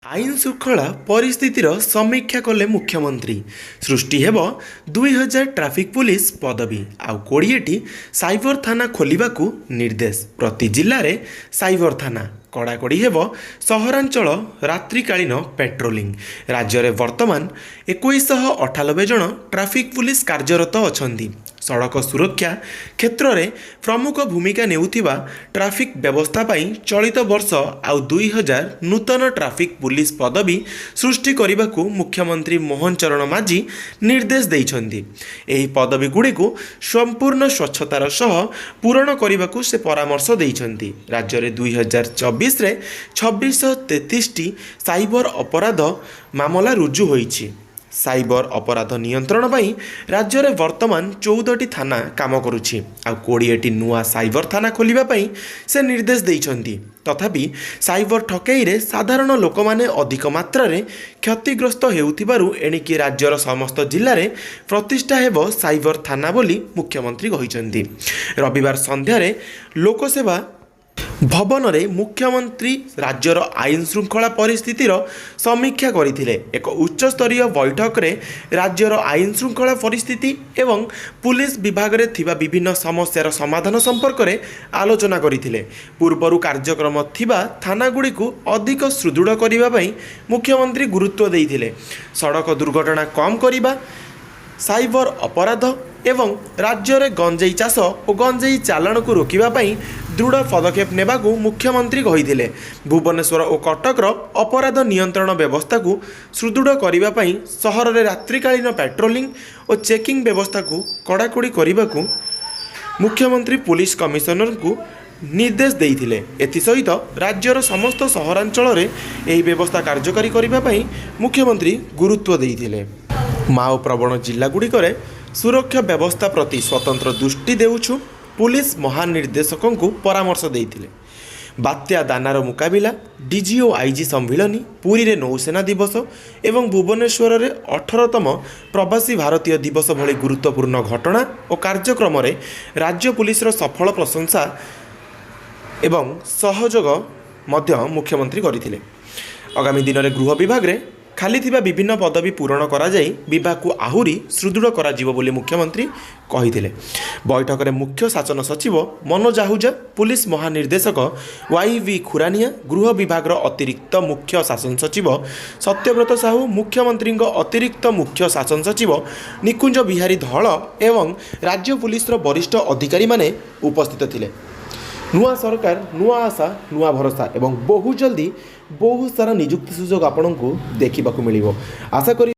आईन श्रृंखला परिस्थितिर समीक्षा कले मुख्यमंत्री सृष्टि हेब 2000 ट्राफिक पुलिस पदवी आउ 20टी साइबर थाना खोलिबाकू निर्देश प्रति जिल्ला रे साइबर थाना कड़ाकड़ी हेब सहरांचल रात्रिकालीन पेट्रोलिंग राज्य में वर्तमान 2198 जन ट्राफिक पुलिस कार्यरत अछंती सड़क सुरक्षा क्षेत्र में प्रमुख भूमिका नेउथिबा ट्राफिक व्यवस्था पाई चलित वर्ष आउ 2000 नूतन ट्राफिक पुलिस पदवी सृष्टि करने मुख्यमंत्री मोहन चरण माझी निर्देश देइछंती। एही पदवी गुड़िक संपूर्ण स्वच्छतार सह पूरण करने को से परामर्श देइछंती। राज्य में 2024 रे 2633 साइबर अपराध मामला रुजु होईछि। साइबर अपराध नियंत्रण पाई राज्य में वर्तमान 14टी थाना काम करुछि आउ 20टी नुआ साइबर थाना खोलिबा पाई से निर्देश देइछंती। तथापि साइबर ठकई रे साधारण लोक माने अधिक मात्रा रे क्षतिग्रस्त हेउथिबारु एणिकी राज्यर समस्त जिल्ला रे प्रतिष्ठा हेबो साइबर थाना बोली मुख्यमंत्री कहिछंती। रविवार संध्या रे लोकसेवा भवन में मुख्यमंत्री राज्यर आईन श्रृंखला परिस्थितिर समीक्षा करथिले। एक उच्चस्तरीय बैठक रे राज्यर आईन श्रृंखला परिस्थिति एवं पुलिस विभाग रे थिबा विभिन्न समस्यार समाधान संपर्क में आलोचना करथिले। पूर्वरु कार्यक्रम थिबा थानागुड़ी को अधिक सुदृढ़ करबा पई मुख्यमंत्री गुरुत्व देइथिले। सड़क दुर्घटना कम करबा, साइबर अपराध एवं राज्य में गंजेई चाष और गंजेई चालाण को रोकवा दृढ़ पदक्षेप नेबाकू मुख्यमंत्री कहिथिले। भुवनेश्वर और कटकर अपराध नियंत्रण व्यवस्था को सुदृढ़ करने सहर में रात्रिकालीन पेट्रोलिंग और चेकिंग व्यवस्था को कड़ाकड़ी करने को मुख्यमंत्री पुलिस कमिशनर को निर्देश देइथिले। एथिसहित राज्यर समस्त सहरांचल में यह व्यवस्था कार्यकारी करने मुख्यमंत्री गुरुत्व देइथिले। माओ प्रवण जिल्लागुड़िक सुरक्षा व्यवस्था प्रति स्वतंत्र दृष्टि देउछु पुलिस महानिर्देशकों को परामर्श देइथिले। बात्या दानार मुकाबिला, डीजी और आईजी सम्मिलनी, पुरी रे नौसेना दिवस एवं भुवनेश्वर रे 18तम प्रवासी भारतीय दिवस भली गुरुत्वपूर्ण घटना और कार्यक्रम रे राज्य पुलिस रो सफल प्रशंसा एवं सहयोग मध्य मुख्यमंत्री करथिले। आगामी दिन में गृह विभाग रे खाली थिबा विभिन्न पदवी पूरण करा जाई विभाग को आहुरी सुदृढ़ करा जिवो बोली मुख्यमंत्री कहिथिले। बैठक में मुख्य शासन सचिव मनोज आहूजा, पुलिस महानिर्देशक वाईवी खुरानिया, गृह विभाग अतिरिक्त मुख्य शासन सचिव सत्यव्रत साहू, मुख्यमंत्री अतिरिक्त मुख्य शासन सचिव निकुंज बिहारी धल एवं राज्य पुलिस वरिष्ठ अधिकारी माने उपस्थित थिले। नुआ सरकार, नुआ आशा, नुआ भरोसा एवं बहु जल्दी बहुत सारा निजुक्ति सुजोग आपको देखा मिल आशा करी।